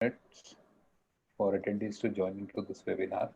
minutes for attendees to join into this webinar.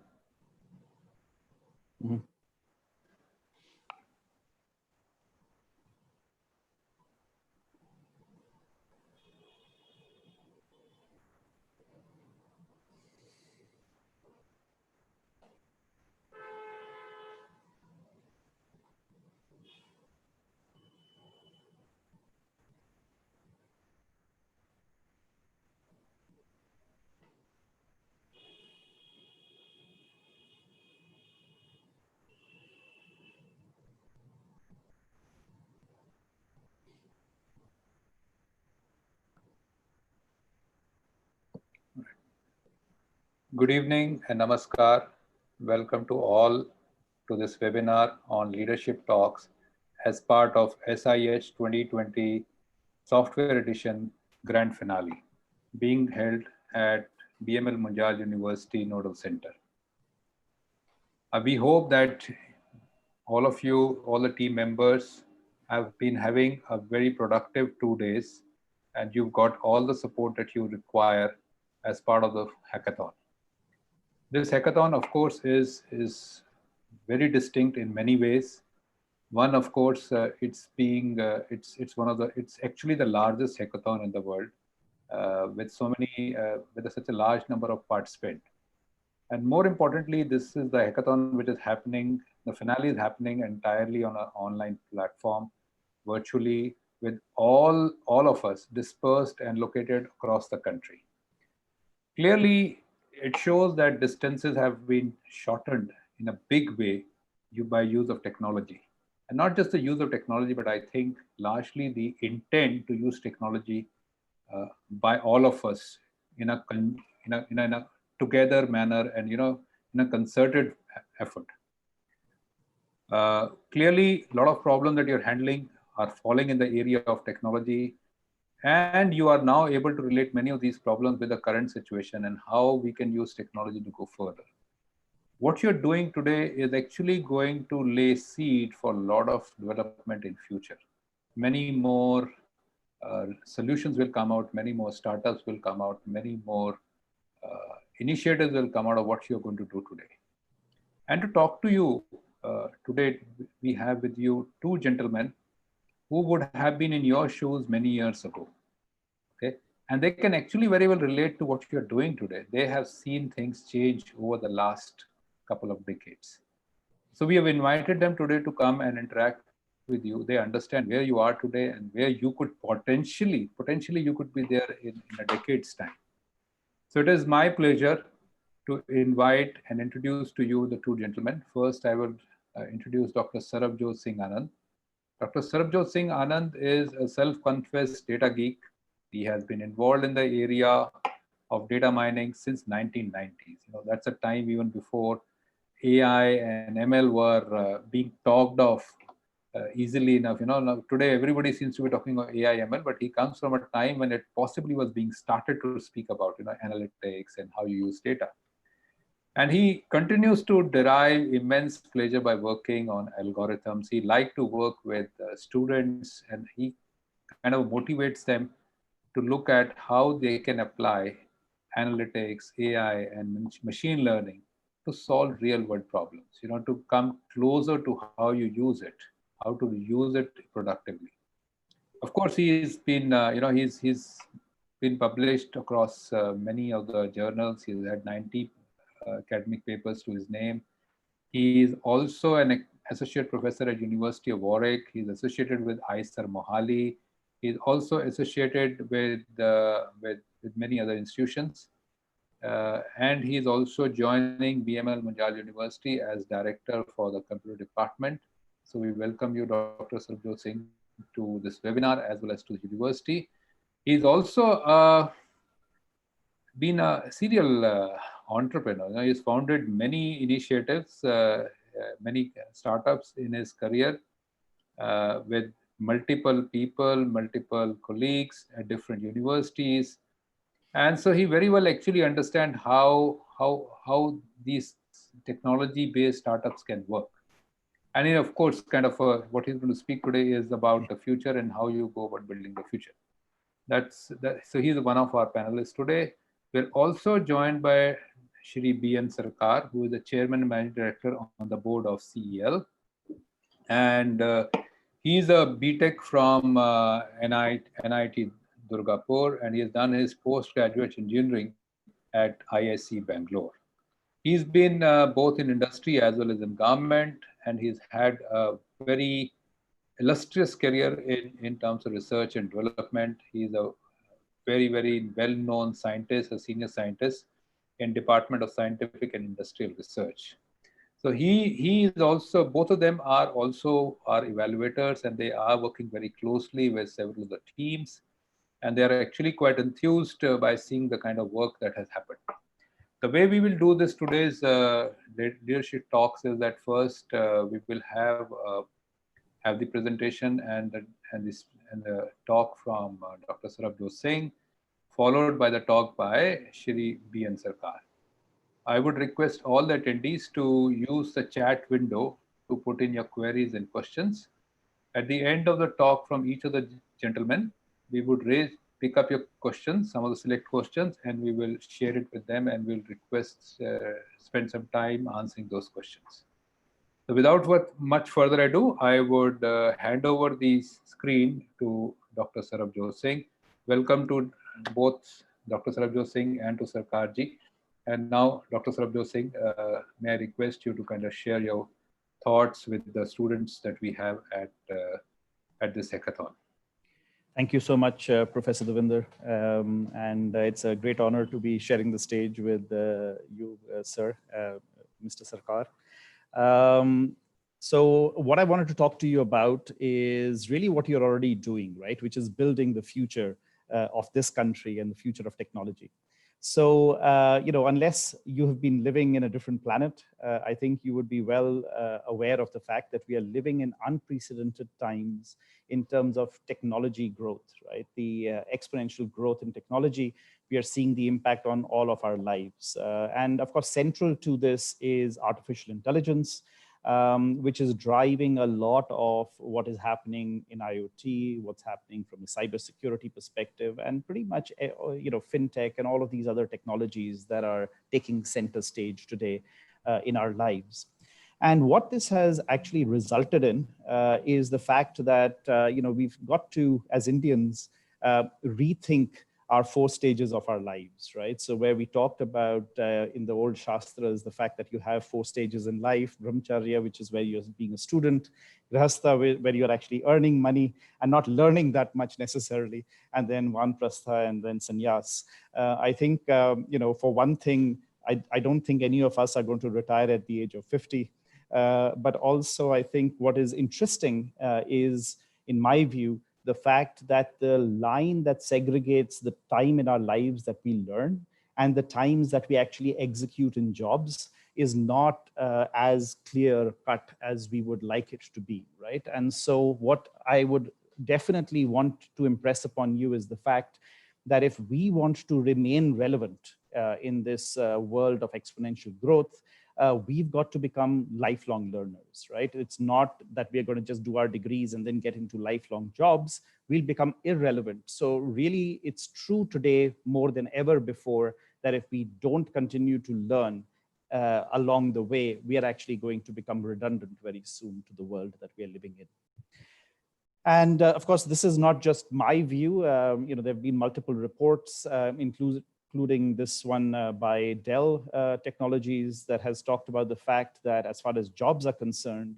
Good evening and namaskar. Welcome to all to this webinar on leadership talks as part of SIH 2020 Software Edition Grand Finale being held at BML Munjal University Nodal Center. We hope that all of you, all the team members have been having a very productive 2 days and you've got all the support that you require as part of the hackathon. This hackathon, of course, is very distinct in many ways. One, of course, it's actually the largest hackathon in the world with such a large number of participants. And more importantly, this is the hackathon which is happening. The finale is happening entirely on an online platform, virtually, with all of us dispersed and located across the country. Clearly, it shows that distances have been shortened in a big way by use of technology. And not just the use of technology, but I think largely the intent to use technology by all of us in a together manner and in a concerted effort. Clearly, a lot of problems that you're handling are falling in the area of technology. And you are now able to relate many of these problems with the current situation and how we can use technology to go further. What you're doing today is actually going to lay seed for a lot of development in future. Many more solutions will come out, many more startups will come out, many more initiatives will come out of what you're going to do today. And to talk to you today, we have with you two gentlemen who would have been in your shoes many years ago. Okay, and they can actually very well relate to what you're doing today. They have seen things change over the last couple of decades. So we have invited them today to come and interact with you. They understand where you are today and where you could potentially you could be there in a decade's time. So it is my pleasure to invite and introduce to you the two gentlemen. First, I will introduce Dr. Sarabjot Singh Anand. Dr. Sarabjot Singh Anand is a self-confessed data geek. He has been involved in the area of data mining since 1990s. That's a time even before AI and ML were being talked of easily enough. Now, today everybody seems to be talking about AI, ML, but he comes from a time when it possibly was being started to speak about analytics and how you use data. And he continues to derive immense pleasure by working on algorithms. He likes to work with students, and he kind of motivates them to look at how they can apply analytics, AI, and machine learning to solve real-world problems. To come closer to how you use it, how to use it productively. Of course, he's been, he's been published across many of the journals. He's had 90 academic papers to his name. He is also an associate professor at University of Warwick. He's associated with ISER Mohali. He's also associated with many other institutions. And he's also joining BML Munjal University as director for the computer department. So we welcome you, Dr. Sarabjot Singh, to this webinar as well as to the university. He's also been a serial entrepreneur. He's founded many initiatives, many startups in his career with multiple people, multiple colleagues at different universities. And so he very well actually understands how these technology-based startups can work. And then, of course, kind of what he's going to speak today is about the future and how you go about building the future. So he's one of our panelists today. We're also joined by Shri B.N. Sarkar, who is the Chairman and Managing Director on the board of CEL. And he's a BTech from NIT Durgapur, and he has done his postgraduate engineering at ISC Bangalore. He's been both in industry as well as in government, and he's had a very illustrious career in terms of research and development. He's a very, very well-known scientist, a senior scientist in Department of Scientific and Industrial Research. So he is also, both of them are also our evaluators, and they are working very closely with several of the teams, and they are actually quite enthused by seeing the kind of work that has happened. The way we will do this today's leadership talks is that first we will have the presentation and the talk from Dr. Sarabjot Singh, followed by the talk by Shri B.N. Sarkar. I would request all the attendees to use the chat window to put in your queries and questions. At the end of the talk from each of the gentlemen, we would pick up your questions, some of the select questions, and we will share it with them, and we'll request spend some time answering those questions. So without much further ado, I would hand over the screen to Dr. Sarabjot Singh. Welcome to both Dr. Sarabjot Singh and to Sarkarji. And now, Dr. Sarabjot Singh, may I request you to kind of share your thoughts with the students that we have at this hackathon. Thank you so much, Professor Devinder. And it's a great honor to be sharing the stage with you, sir, Mr. Sarkar. So what I wanted to talk to you about is really what you're already doing, right? Which is building the future of this country and the future of technology. So, unless you have been living in a different planet, I think you would be well aware of the fact that we are living in unprecedented times in terms of technology growth, right? The exponential growth in technology, we are seeing the impact on all of our lives. And of course, central to this is artificial intelligence, which is driving a lot of what is happening in IoT, what's happening from a cybersecurity perspective, and pretty much, fintech and all of these other technologies that are taking center stage today in our lives. And what this has actually resulted in is the fact that, we've got to, as Indians, rethink our 4 stages of our lives, right? So where we talked about in the old Shastras, the fact that you have 4 stages in life: Brahmacharya, which is where you're being a student; Grihastha, where you're actually earning money and not learning that much necessarily; and then Vanprastha, and then Sannyas. I think, for one thing, I don't think any of us are going to retire at the age of 50. But also, I think what is interesting is, in my view, the fact that the line that segregates the time in our lives that we learn and the times that we actually execute in jobs is not as clear cut as we would like it to be, right? And so what I would definitely want to impress upon you is the fact that if we want to remain relevant in this world of exponential growth, we've got to become lifelong learners, right? It's not that we're going to just do our degrees and then get into lifelong jobs. We'll become irrelevant. So really, it's true today more than ever before that if we don't continue to learn along the way, we are actually going to become redundant very soon to the world that we are living in. And of course, this is not just my view. There have been multiple reports, including this one by Dell Technologies, that has talked about the fact that as far as jobs are concerned,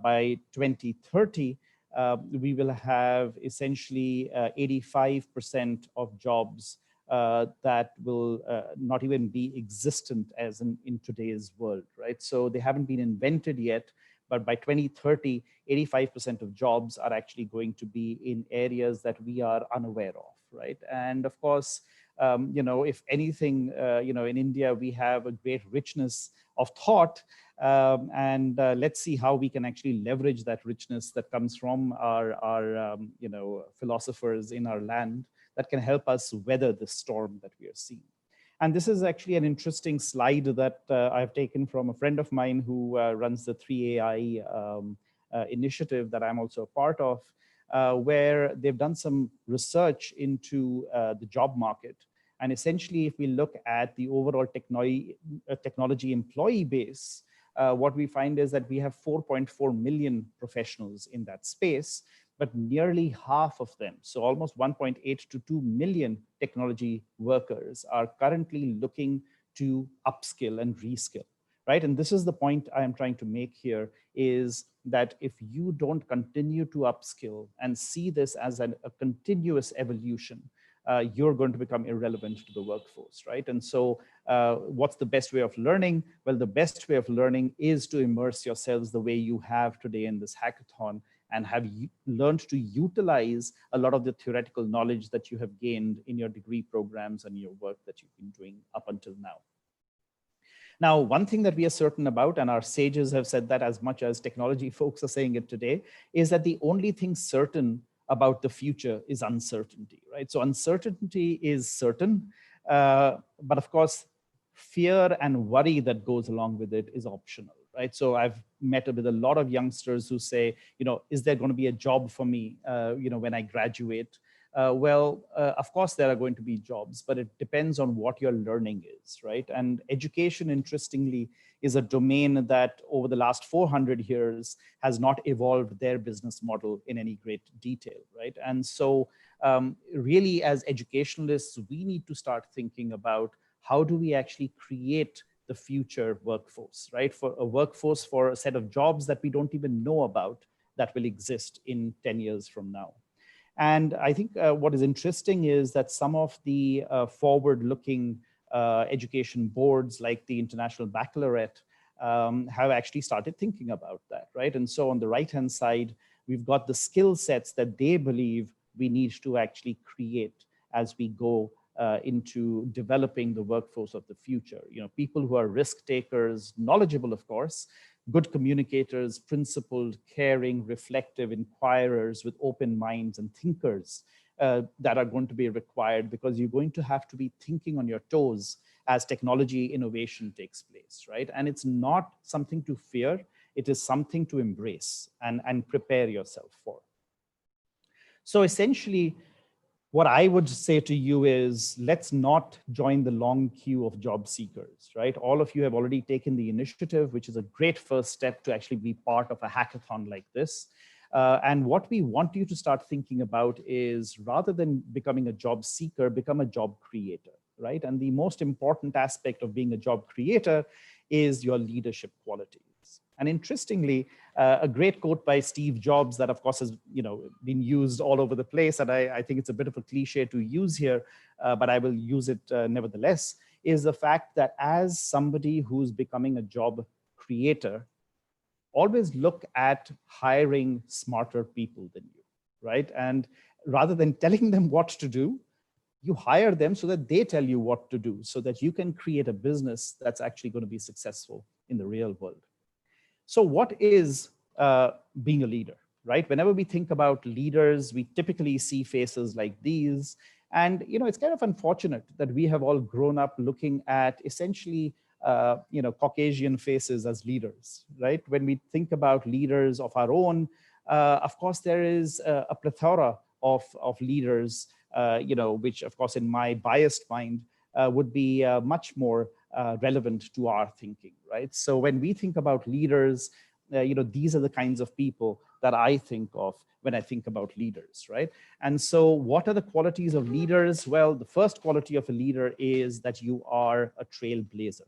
by 2030, we will have essentially 85% of jobs that will not even be existent as in today's world, right? So they haven't been invented yet, but by 2030, 85% of jobs are actually going to be in areas that we are unaware of, right? And of course, if anything, in India, we have a great richness of thought, and let's see how we can actually leverage that richness that comes from our philosophers in our land that can help us weather the storm that we are seeing. And this is actually an interesting slide that I've taken from a friend of mine who runs the 3AI initiative that I'm also a part of, where they've done some research into the job market. And essentially, if we look at the overall technology employee base, what we find is that we have 4.4 million professionals in that space, but nearly half of them, so almost 1.8 to 2 million technology workers, are currently looking to upskill and reskill, right? And this is the point I am trying to make here, is that if you don't continue to upskill and see this as a continuous evolution, you're going to become irrelevant to the workforce, right? And so what's the best way of learning? Well, the best way of learning is to immerse yourselves the way you have today in this hackathon, and have learned to utilize a lot of the theoretical knowledge that you have gained in your degree programs and your work that you've been doing up until now. Now, one thing that we are certain about, and our sages have said that as much as technology folks are saying it today, is that the only thing certain about the future is uncertainty, right? So uncertainty is certain, but of course, fear and worry that goes along with it is optional, right? So I've met with a lot of youngsters who say, is there going to be a job for me, when I graduate? Of course, there are going to be jobs, but it depends on what your learning is, right? And education, interestingly, is a domain that over the last 400 years has not evolved their business model in any great detail, right? And so really, as educationalists, we need to start thinking about how do we actually create the future workforce, right? For a workforce, for a set of jobs that we don't even know about that will exist in 10 years from now. And I think what is interesting is that some of the forward-looking education boards, like the International Baccalaureate, have actually started thinking about that, right? And so on the right-hand side, we've got the skill sets that they believe we need to actually create as we go into developing the workforce of the future. People who are risk takers, knowledgeable, of course, good communicators, principled, caring, reflective, inquirers with open minds, and thinkers that are going to be required, because you're going to have to be thinking on your toes as technology innovation takes place, right? And it's not something to fear, it is something to embrace and prepare yourself for. So essentially, what I would say to you is, let's not join the long queue of job seekers, right? All of you have already taken the initiative, which is a great first step to actually be part of a hackathon like this. And what we want you to start thinking about is, rather than becoming a job seeker, become a job creator, right? And the most important aspect of being a job creator is your leadership qualities. And interestingly, a great quote by Steve Jobs that, of course, has been used all over the place, and I think it's a bit of a cliche to use here, but I will use it nevertheless, is the fact that as somebody who's becoming a job creator, always look at hiring smarter people than you, right? And rather than telling them what to do, you hire them so that they tell you what to do, so that you can create a business that's actually going to be successful in the real world. So what is being a leader, right? Whenever we think about leaders, we typically see faces like these. And it's kind of unfortunate that we have all grown up looking at essentially Caucasian faces as leaders, right? When we think about leaders of our own, of course, there is a plethora of leaders, which, of course, in my biased mind, would be much more relevant to our thinking, right? So when we think about leaders, these are the kinds of people that I think of when I think about leaders, right? And so what are the qualities of leaders? Well, the first quality of a leader is that you are a trailblazer,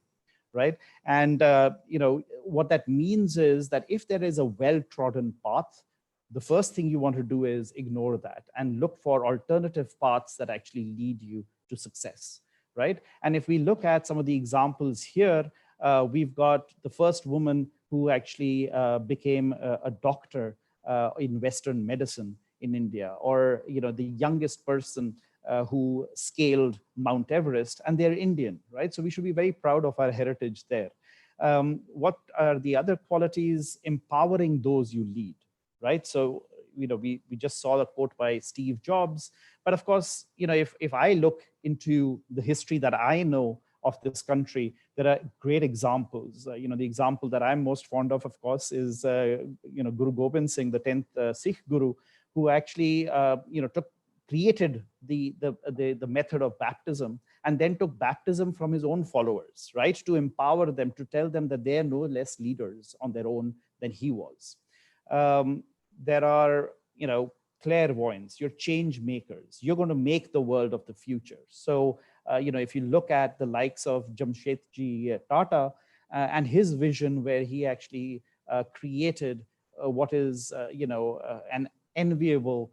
right? And what that means is that if there is a well-trodden path, the first thing you want to do is ignore that and look for alternative paths that actually lead you to success, right? And if we look at some of the examples here, we've got the first woman who actually became a doctor in Western medicine in India, or the youngest person who scaled Mount Everest, and they're Indian, right? So we should be very proud of our heritage there. What are the other qualities? Empowering those you lead, right? So we just saw the quote by Steve Jobs, but of course, if I look into the history that I know of this country, there are great examples. The example that I'm most fond of course, is Guru Gobind Singh, the 10th Sikh Guru, who actually took created the method of baptism, and then took baptism from his own followers, right? To empower them, to tell them that they are no less leaders on their own than he was. There are, clairvoyants, you're change makers. You're going to make the world of the future. So, if you look at the likes of Jamsetji Tata and his vision, where he actually created what is, an enviable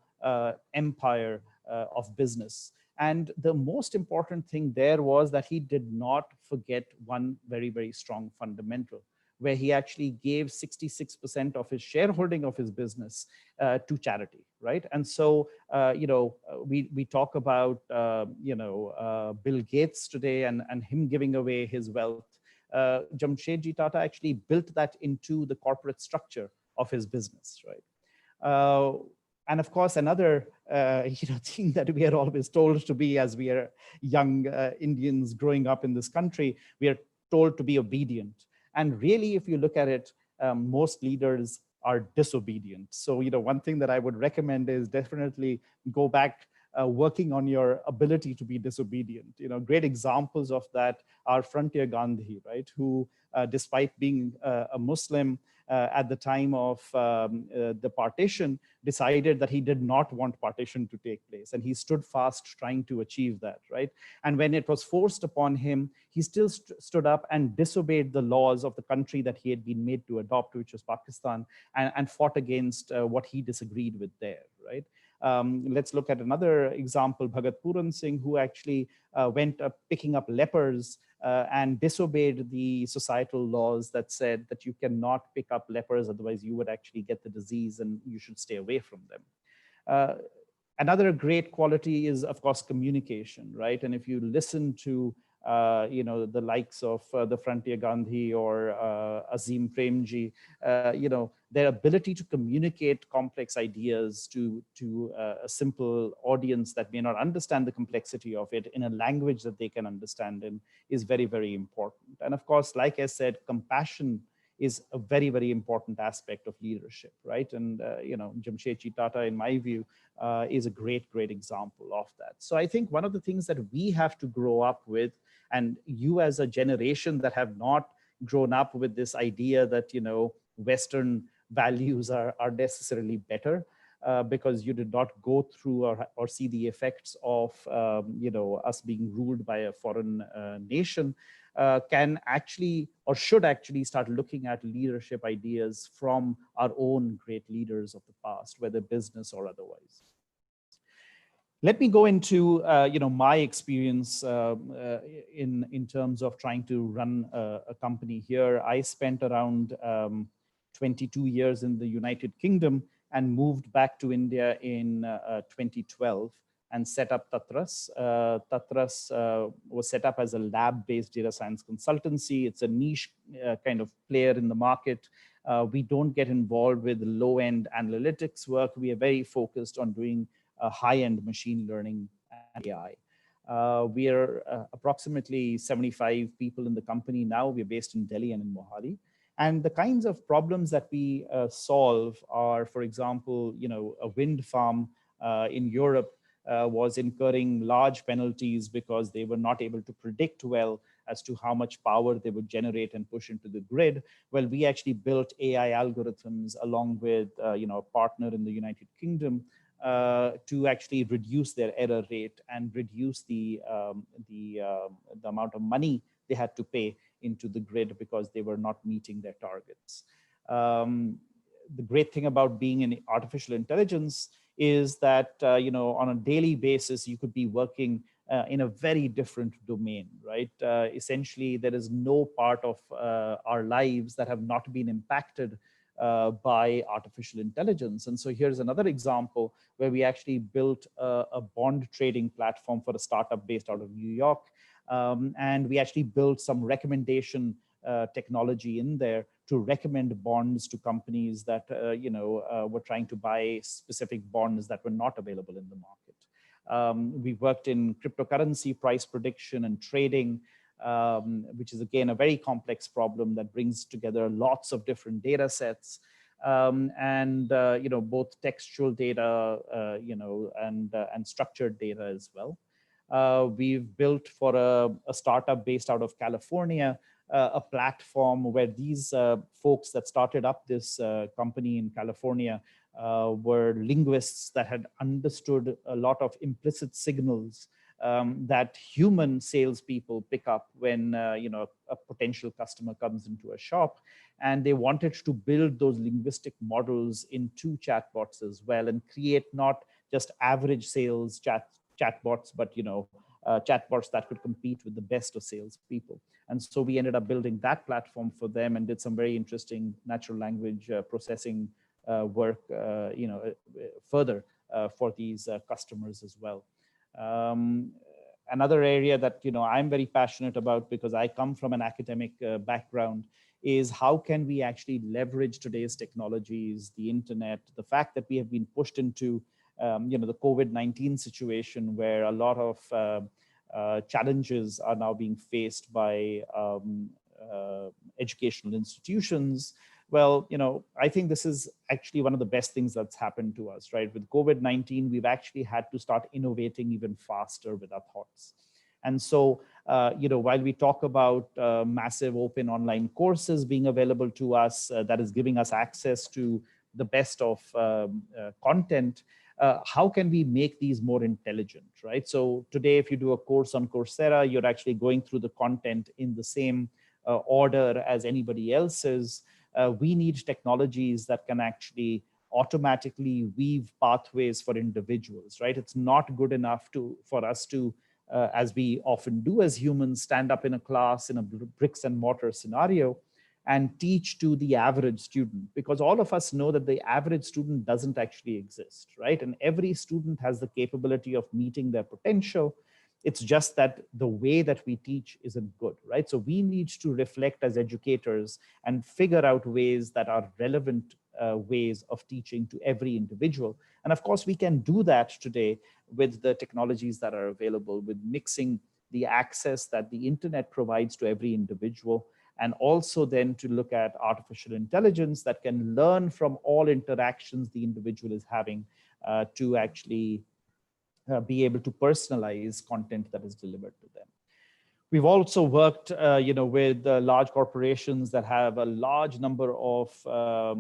empire of business. And the most important thing there was that he did not forget one very, very strong fundamental, where he actually gave 66% of his shareholding of his business to charity, right? And so, we talk about, Bill Gates today and him giving away his wealth. Jamshedji Tata actually built that into the corporate structure of his business, right? And of course, another thing that we are always told to be, as we are young Indians growing up in this country, we are told to be obedient. And really, if you look at it, most leaders are disobedient. So, one thing that I would recommend is definitely go back working on your ability to be disobedient. Great examples of that are Frontier Gandhi, right? Who, despite being a Muslim at the time of the partition, decided that he did not want partition to take place. And he stood fast trying to achieve that, right? And when it was forced upon him, he still stood up and disobeyed the laws of the country that he had been made to adopt, which was Pakistan, and fought against what he disagreed with there, right? Let's look at another example, Bhagat Puran Singh, who actually went up picking up lepers and disobeyed the societal laws that said that you cannot pick up lepers, otherwise you would actually get the disease and you should stay away from them. Another great quality is, of course, communication, right? And if you listen to the likes of the Frontier Gandhi or Azim Premji, their ability to communicate complex ideas to a simple audience that may not understand the complexity of it in a language that they can understand in is very, very important. And of course, like I said, compassion is a very, very important aspect of leadership, right? And, Jamsetji Tata, in my view, is a great, great example of that. So I think one of the things that we have to grow up with, and you as a generation that have not grown up with this idea that, Western values are necessarily better, because you did not go through or see the effects of, us being ruled by a foreign nation, can actually or should actually start looking at leadership ideas from our own great leaders of the past, whether business or otherwise. Let me go into my experience in terms of trying to run a company here. I spent around 22 years in the United Kingdom and moved back to India in 2012 and set up Tatras. Tatras was set up as a lab-based data science consultancy. It's a niche kind of player in the market. We don't get involved with low-end analytics work. We are very focused on doing high-end machine learning and AI. We are approximately 75 people in the company now. We're based in Delhi and in Mohali. And the kinds of problems that we solve are, for example, a wind farm in Europe was incurring large penalties because they were not able to predict well as to how much power they would generate and push into the grid. Well, we actually built AI algorithms along with a partner in the United Kingdom to actually reduce their error rate and reduce the amount of money they had to pay into the grid because they were not meeting their targets. The great thing about being in artificial intelligence is that on a daily basis, you could be working in a very different domain, right? Essentially, there is no part of our lives that have not been impacted by artificial intelligence. And so here's another example where we actually built a bond trading platform for a startup based out of New York. And we actually built some recommendation technology in there to recommend bonds to companies that were trying to buy specific bonds that were not available in the market. We worked in cryptocurrency price prediction and trading, which is again a very complex problem that brings together lots of different data sets. and both textual data, and structured data as well. We've built for a startup based out of California, a platform where these folks that started up this company in California were linguists that had understood a lot of implicit signals that human salespeople pick up when a potential customer comes into a shop, and they wanted to build those linguistic models into chatbots as well and create not just average sales chatbots, but chatbots that could compete with the best of salespeople. And so we ended up building that platform for them and did some very interesting natural language processing work, further for these customers as well. Another area that I'm very passionate about, because I come from an academic background, is how can we actually leverage today's technologies, the internet, the fact that we have been pushed into the COVID-19 situation, where a lot of challenges are now being faced by educational institutions. Well, I think this is actually one of the best things that's happened to us, right? With COVID-19, we've actually had to start innovating even faster with our thoughts. And so, while we talk about massive open online courses being available to us, that is giving us access to the best of content, how can we make these more intelligent, right? So today, if you do a course on Coursera, you're actually going through the content in the same order as anybody else's. We need technologies that can actually automatically weave pathways for individuals, right? It's not good enough for us to, as we often do as humans, stand up in a class in a bricks and mortar scenario and teach to the average student, because all of us know that the average student doesn't actually exist, right? And every student has the capability of meeting their potential. It's just that the way that we teach isn't good, right? So we need to reflect as educators and figure out ways that are relevant ways of teaching to every individual. And of course, we can do that today with the technologies that are available, with mixing the access that the internet provides to every individual, and also then to look at artificial intelligence that can learn from all interactions the individual is having to actually be able to personalize content that is delivered to them. We've also worked, with large corporations that have a large number of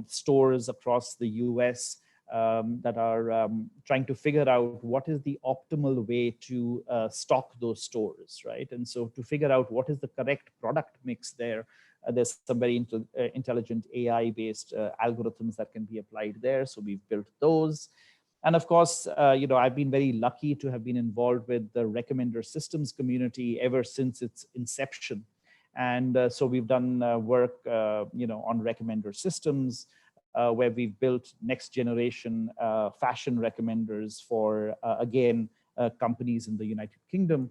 stores across the US that are trying to figure out what is the optimal way to stock those stores, right? And so to figure out what is the correct product mix there, there's some very intelligent AI-based algorithms that can be applied there. So we've built those. And of course, I've been very lucky to have been involved with the recommender systems community ever since its inception. And so we've done work, on recommender systems, where we've built next generation fashion recommenders for, again, companies in the United Kingdom,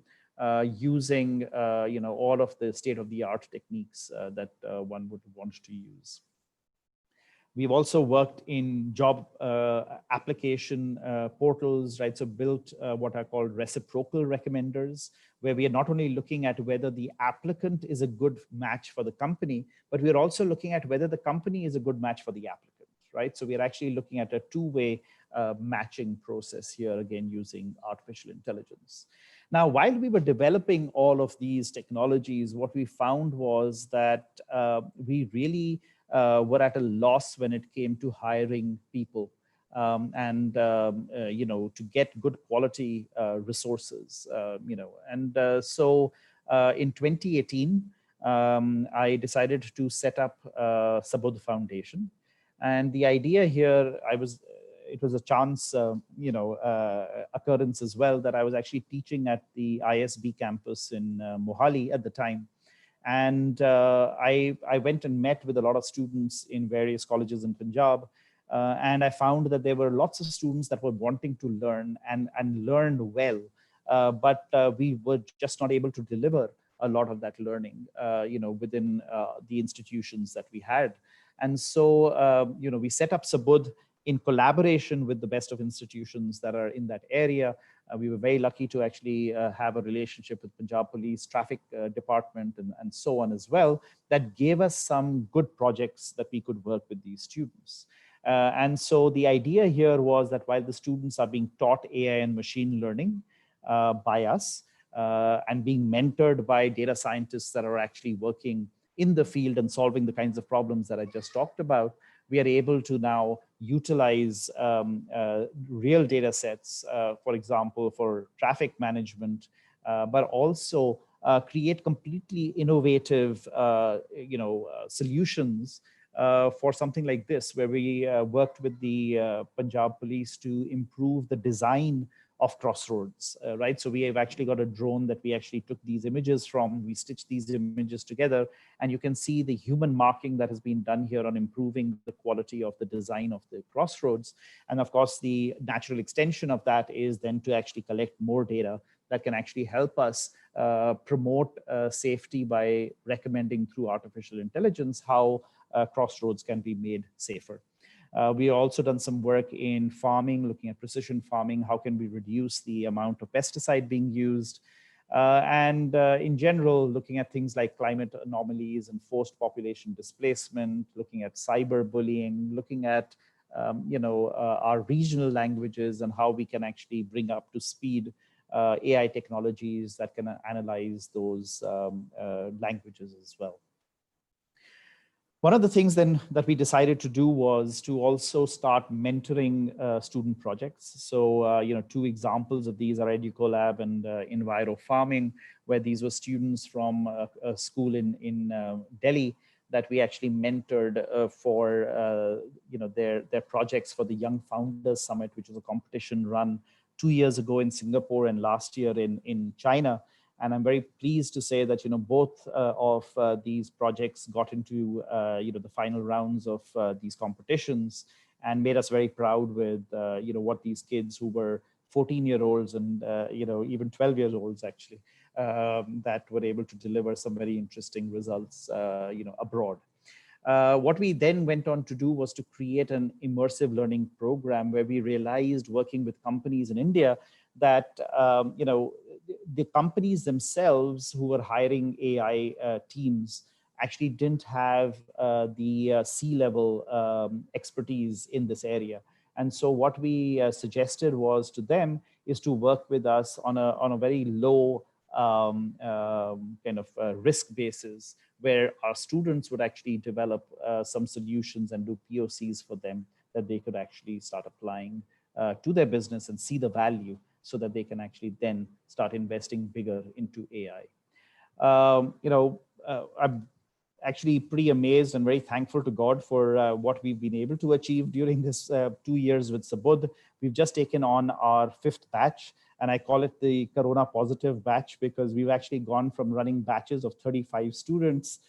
using, all of the state-of-the-art techniques that one would want to use. We've also worked in job application portals, right? So built what are called reciprocal recommenders, where we are not only looking at whether the applicant is a good match for the company, but we're also looking at whether the company is a good match for the applicant, right? So we're actually looking at a two-way matching process here, again, using artificial intelligence. Now, while we were developing all of these technologies, what we found was that we really were at a loss when it came to hiring people and to get good quality resources, So in 2018, I decided to set up Sabudh Foundation. And the idea here, it was a chance, occurrence as well, that I was actually teaching at the ISB campus in Mohali at the time. And I went and met with a lot of students in various colleges in Punjab. And I found that there were lots of students that were wanting to learn and learn well. But we were just not able to deliver a lot of that learning, within the institutions that we had. And so, we set up Sabudh in collaboration with the best of institutions that are in that area. We were very lucky to actually have a relationship with Punjab Police Traffic Department and so on as well, that gave us some good projects that we could work with these students. And so the idea here was that while the students are being taught AI and machine learning by us and being mentored by data scientists that are actually working in the field and solving the kinds of problems that I just talked about, we are able to now utilize real data sets, for example, for traffic management, but also create completely innovative, solutions for something like this, where we worked with the Punjab police to improve the design of crossroads, right? So we have actually got a drone that we actually took these images from, we stitched these images together, and you can see the human marking that has been done here on improving the quality of the design of the crossroads. And of course, the natural extension of that is then to actually collect more data that can actually help us promote safety by recommending through artificial intelligence how crossroads can be made safer. We also done some work in farming, looking at precision farming. How can we reduce the amount of pesticide being used? And in general, looking at things like climate anomalies and forced population displacement, looking at cyberbullying, looking at our regional languages and how we can actually bring up to speed AI technologies that can analyze those languages as well. One of the things then that we decided to do was to also start mentoring student projects. So, two examples of these are EducoLab and Enviro Farming, where these were students from a school in Delhi that we actually mentored for their projects for the Young Founders Summit, which was a competition run 2 years ago in Singapore and last year in China. And I'm very pleased to say that both of these projects got into the final rounds of these competitions, and made us very proud with what these kids who were 14-year-olds and even 12-year-olds actually that were able to deliver some very interesting results abroad. What we then went on to do was to create an immersive learning program where we realized, working with companies in India, that the companies themselves who were hiring AI teams actually didn't have the C-level expertise in this area. And so what we suggested was to them is to work with us on a very low risk basis, where our students would actually develop some solutions and do POCs for them that they could actually start applying to their business and see the value, so that they can actually then start investing bigger into AI. I'm actually pretty amazed and very thankful to God for what we've been able to achieve during this 2 years with Subudh. We've just taken on our 5th batch, and I call it the Corona positive batch, because we've actually gone from running batches of 35 students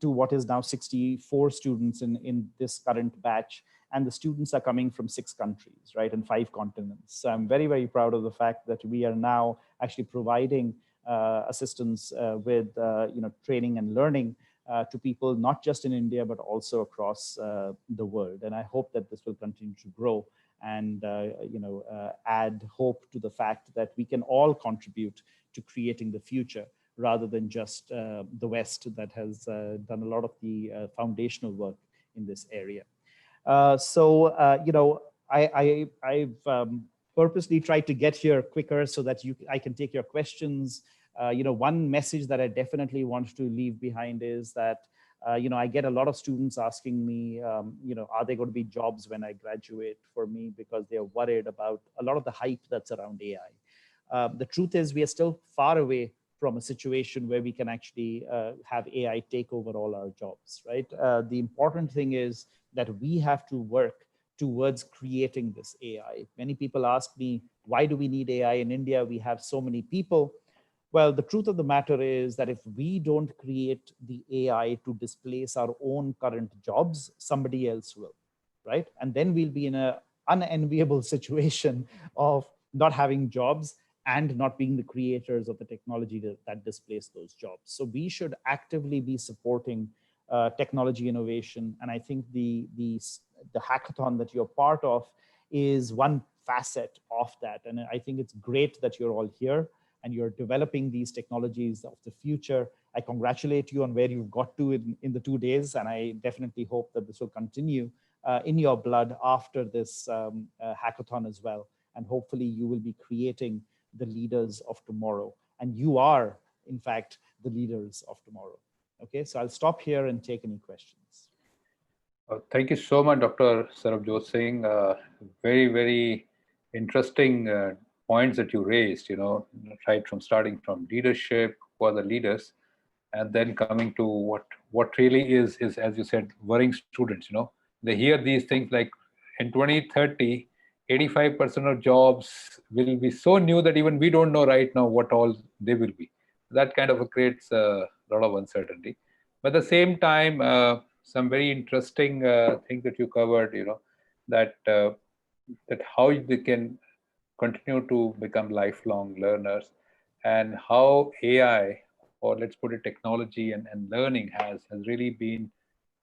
to what is now 64 students in this current batch. And the students are coming from 6 countries, right, and 5 continents. So I'm very, very proud of the fact that we are now actually providing assistance with training and learning to people, not just in India, but also across the world. And I hope that this will continue to grow and add hope to the fact that we can all contribute to creating the future, rather than just the West that has done a lot of the foundational work in this area. I've purposely tried to get here quicker so that I can take your questions. One message that I definitely want to leave behind is that, I get a lot of students asking me, are there going to be jobs when I graduate for me, because they're worried about a lot of the hype that's around AI. The truth is, we are still far away from a situation where we can actually have AI take over all our jobs, right? The important thing is that we have to work towards creating this AI. Many people ask me, why do we need AI in India? We have so many people. Well, the truth of the matter is that if we don't create the AI to displace our own current jobs, somebody else will, right? And then we'll be in an unenviable situation of not having jobs and not being the creators of the technology that displace those jobs. So we should actively be supporting technology innovation. And I think the hackathon that you're part of is one facet of that. And I think it's great that you're all here and you're developing these technologies of the future. I congratulate you on where you've got to in the 2 days. And I definitely hope that this will continue in your blood after this hackathon as well. And hopefully you will be creating the leaders of tomorrow. And you are, in fact, the leaders of tomorrow. Okay, so I'll stop here and take any questions. Thank you so much, Dr. Sarabjot Singh. Very, very interesting points that you raised, right from starting from leadership, who are the leaders, and then coming to what really is, as you said, worrying students. They hear these things like in 2030, 85% of jobs will be so new that even we don't know right now what all they will be. That kind of creates a lot of uncertainty. But at the same time, some very interesting things that you covered, that that how they can continue to become lifelong learners, and how AI, or let's put it technology and learning has really been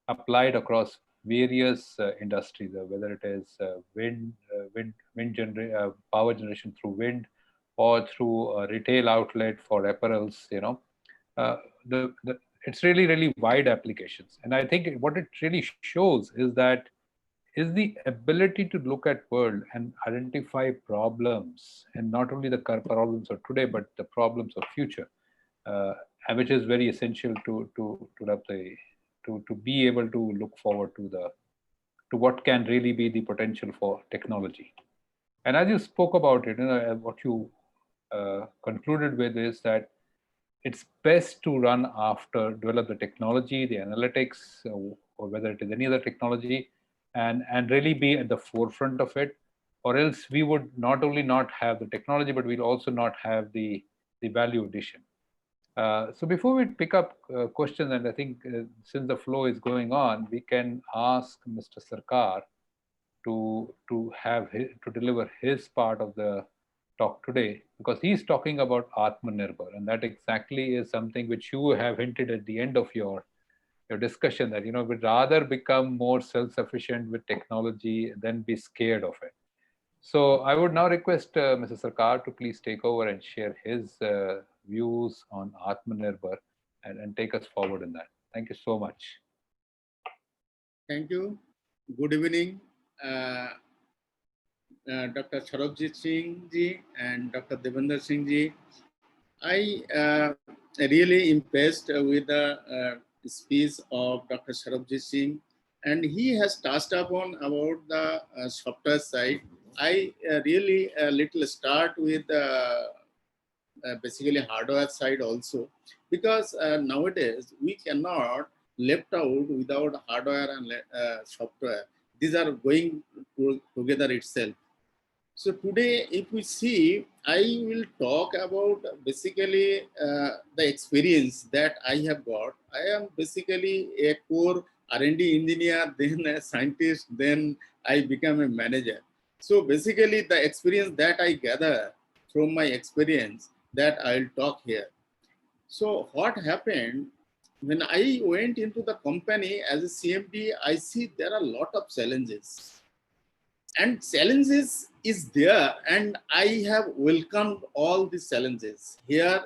applied across various industries, whether it is power generation through wind, or through a retail outlet for apparels. Uh, it's really, really wide applications. And I think what it really shows is the ability to look at world and identify problems, and not only the problems of today, but the problems of future, uh, and which is very essential to be able to look forward to what can really be the potential for technology. And as you spoke about it, what you concluded with is that it's best to run after, develop the technology, the analytics, or whether it is any other technology, and really be at the forefront of it, or else we would not only not have the technology, but we'll also not have the value addition. So before we pick up questions, and I think since the flow is going on, we can ask Mr. Sarkar to deliver his part of the talk today, because he's talking about Atmanirbhar, and that exactly is something which you have hinted at the end of your discussion, that we'd rather become more self-sufficient with technology than be scared of it. So I would now request Mr. Sarkar to please take over and share his views on Atmanirbhar, and take us forward in that. Thank you so much. Thank you. Good evening, Dr. Sarabjit Singh ji and Dr. Devendra Singh ji. I really impressed with the speech of Dr. Sarabjit Singh, and he has touched upon about the software side. I really little start with basically hardware side also, because nowadays we cannot left out without hardware and software. These are going together itself. So today, if we see, I will talk about basically the experience that I have got. I am basically a core R&D engineer, then a scientist, then I become a manager. So basically the experience that I gather from my experience, that I'll talk here. So what happened, when I went into the company as a CMD, I see there are a lot of challenges. And challenges is there, and I have welcomed all these challenges. Here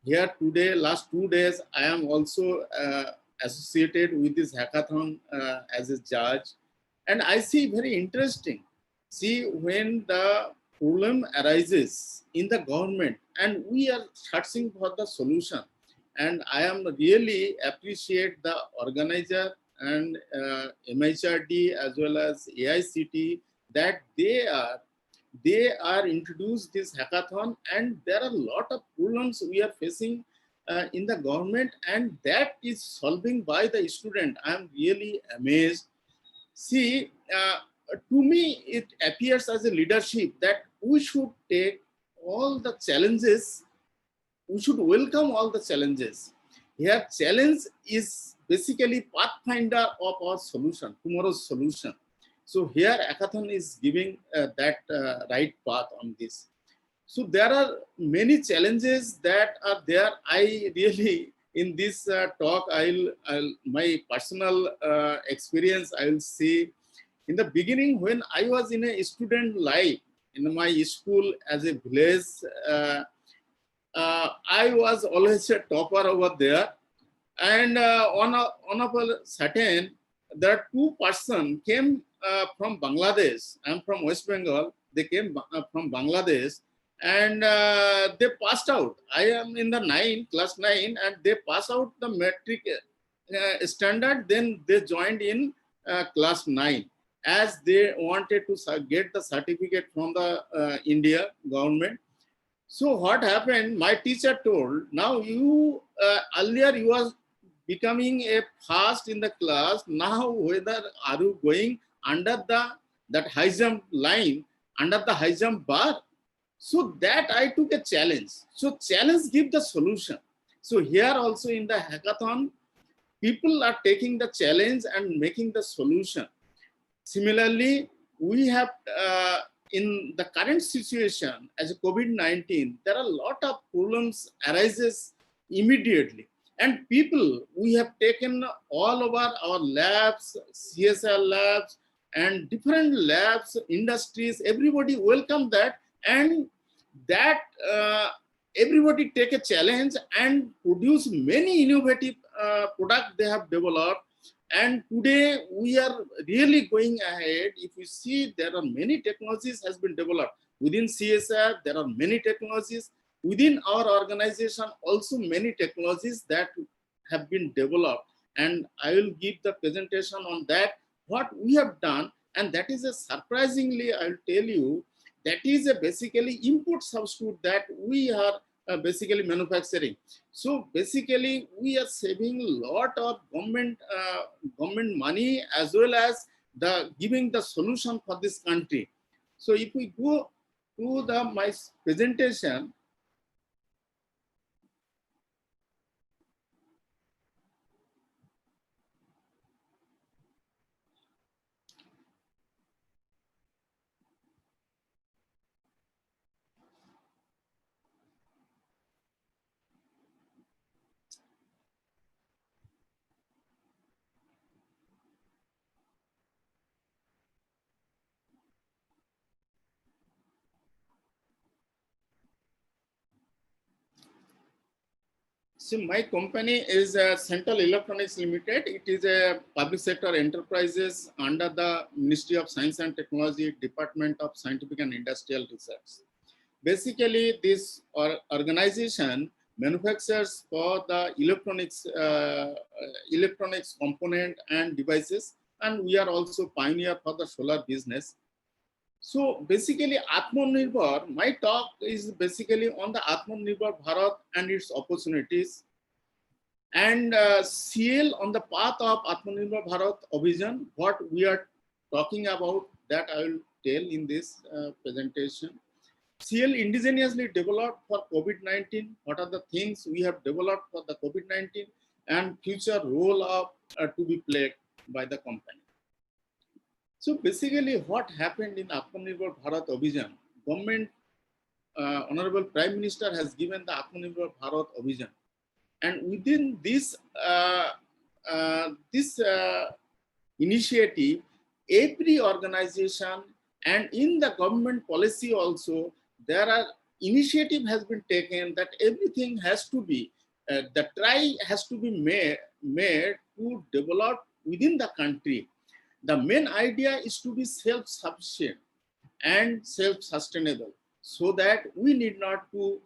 today, last 2 days, I am also associated with this hackathon as a judge. And I see very interesting. See, when the problem arises in the government and we are searching for the solution, and I am really appreciate the organizer and MHRD as well as AICT, that they are introduced this hackathon, and there are a lot of problems we are facing in the government, and that is solving by the student. I am really amazed. See, to me, it appears as a leadership that we should take all the challenges, we should welcome all the challenges. Here, challenge is basically pathfinder of our solution, tomorrow's solution. So here, hackathon is giving that right path on this. So there are many challenges that are there. I really, in this talk, my personal experience, I will say, in the beginning, when I was in a student life, in my school as a village, I was always a topper over there. And on a certain, there are two person came from Bangladesh. I'm from West Bengal. They came from Bangladesh, and they passed out. I am in the class 9, and they passed out the metric standard. Then they joined in class 9, as they wanted to get the certificate from the India government. So what happened? My teacher told, now you earlier you was becoming a first in the class. Now whether are you going under that high jump line, under the high jump bar? So that I took a challenge. So challenge give the solution. So here also in the hackathon, people are taking the challenge and making the solution. Similarly, we have in the current situation as a COVID-19, there are a lot of problems arises immediately. And people, we have taken all over our labs, CSR labs, and different labs, industries, everybody welcome that. And that everybody take a challenge and produce many innovative products they have developed. And today we are really going ahead. If you see, there are many technologies has been developed within CSR. There are many technologies within our organization, also many technologies that have been developed. And I will give the presentation on that, what we have done. And that is a surprisingly, I'll tell you, that is a basically input substitute that we are basically manufacturing. So basically we are saving a lot of government money, as well as the giving the solution for this country. So if we go to my presentation, so my company is Central Electronics Limited. It is a public sector enterprises under the Ministry of Science and Technology, Department of Scientific and Industrial Research. Basically, this organization manufactures for the electronics component and devices, and we are also pioneer for the solar business. So basically, Atmanirbhar, my talk is basically on the Atmanirbhar Bharat and its opportunities, and CL on the path of Atmanirbhar Bharat vision. What we are talking about, that I will tell in this presentation. CL indigenously developed for COVID-19. What are the things we have developed for the COVID-19 and future role of to be played by the company. So basically what happened in Atmanirbhar Bharat Abhijan, government, Honorable Prime Minister has given the Atmanirbhar Bharat Abhijan. And within this, initiative, every organization and in the government policy also, there are initiative has been taken that everything has to be, the try has to be made to develop within the country. The main idea is to be self-sufficient and self-sustainable, so that we need not to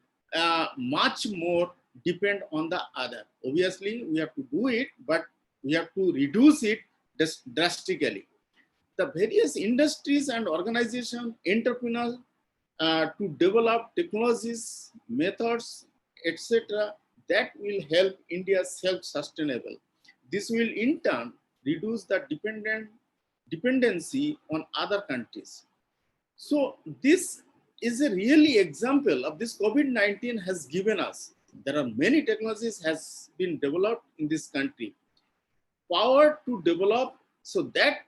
much more depend on the other. Obviously, we have to do it, but we have to reduce it drastically. The various industries and organizations, entrepreneurs, to develop technologies, methods, etc., that will help India self-sustainable. This will in turn reduce the dependency on other countries. So this is a really example of this COVID-19 has given us. There are many technologies has been developed in this country. Power to develop, so that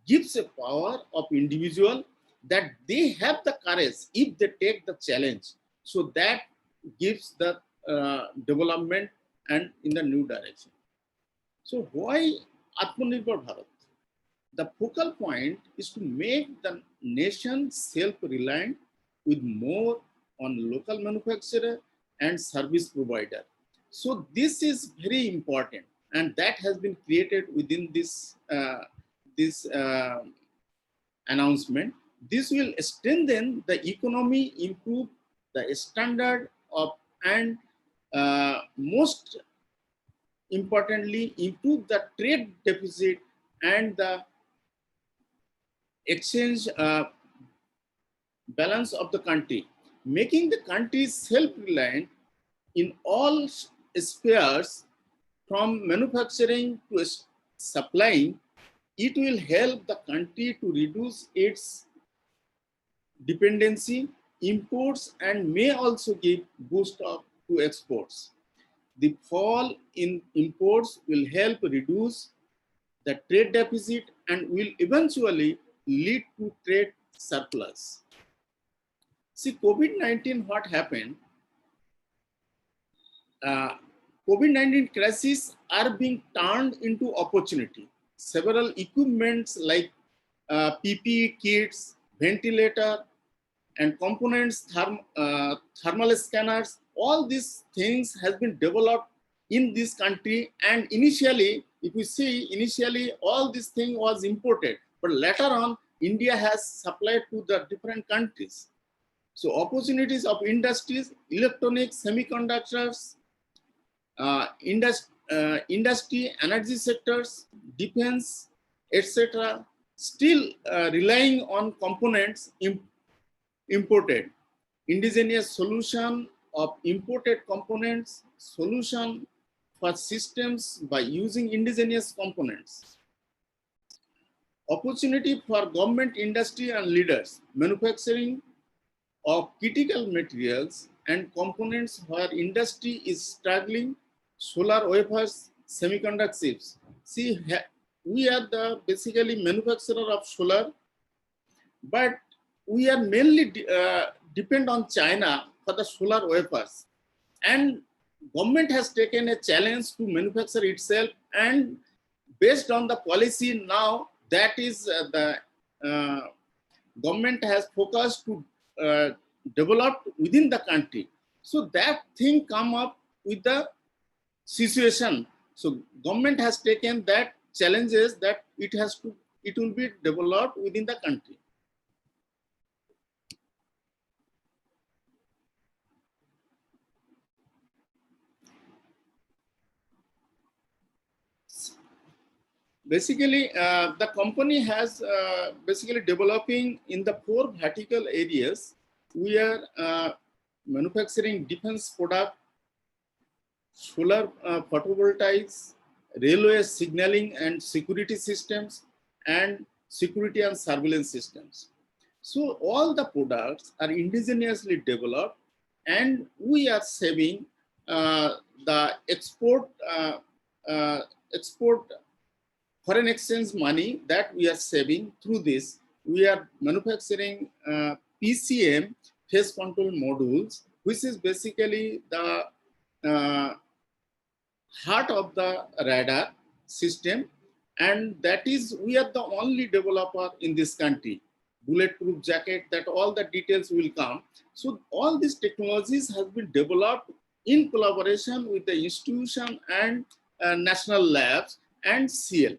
gives a power of individual that they have the courage if they take the challenge. So that gives the development and in the new direction. So why Atmanirbhar Bharat? The focal point is to make the nation self-reliant with more on local manufacturer and service provider. So this is very important. and that has been created within this announcement. This will strengthen the economy, improve the standard of, and most importantly, improve the trade deficit and the exchange balance of the country, making the country self-reliant in all spheres from manufacturing to supplying. It will help the country to reduce its dependency, imports, and may also give boost up to exports. The fall in imports will help reduce the trade deficit and will eventually lead to trade surplus. See, COVID-19, what happened? COVID-19 crises are being turned into opportunity. Several equipments like PPE kits, ventilator, and components, thermal scanners, all these things has been developed in this country. And initially, if you see, initially all this thing was imported, but later on, India has supplied to the different countries. So opportunities of industries, electronics, semiconductors, industry, energy sectors, defense, etc., still relying on components imported. Indigenous solution of imported components, solution for systems by using indigenous components. Opportunity for government, industry, and leaders, manufacturing of critical materials and components where industry is struggling, solar wafers, semiconductor chips. See, we are the basically manufacturer of solar, but we are mainly depend on China for the solar wafers. And government has taken a challenge to manufacture itself, and based on the policy now, that is the government has focused to develop within the country. So that thing come up with the situation. So government has taken that challenges that it will be developed within the country. Basically, the company has basically developing in the 4 vertical areas. We are manufacturing defense product, solar photovoltaics, railway signaling and security systems, and security and surveillance systems. So all the products are indigenously developed, and we are saving the export foreign exchange money that we are saving through this. We are manufacturing PCM, phase control modules, which is basically the heart of the radar system, and that is, we are the only developer in this country. Bulletproof jacket, that all the details will come. So all these technologies have been developed in collaboration with the institution and national labs and CL.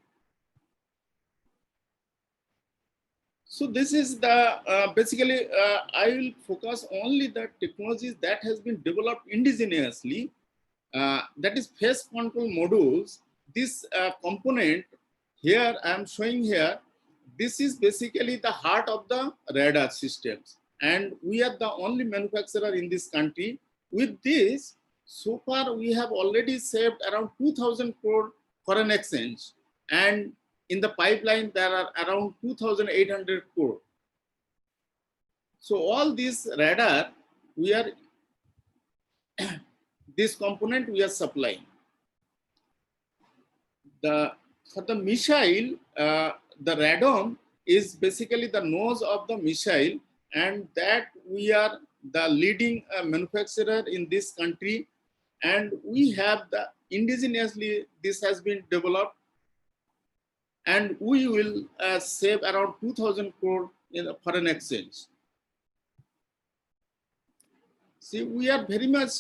So this is the, basically, I will focus only the technologies that has been developed indigenously, that is phase control modules. This component here, I am showing here, this is basically the heart of the radar systems. And we are the only manufacturer in this country. With this, so far we have already saved around 2,000 crore foreign exchange. And in the pipeline, there are around 2,800 crore. So all this radar, we are, this component we are supplying. For the missile, the radome is basically the nose of the missile, and that we are the leading manufacturer in this country, and we have the indigenously, this has been developed, and we will save around 2,000 crore in the foreign exchange. See, we are very much,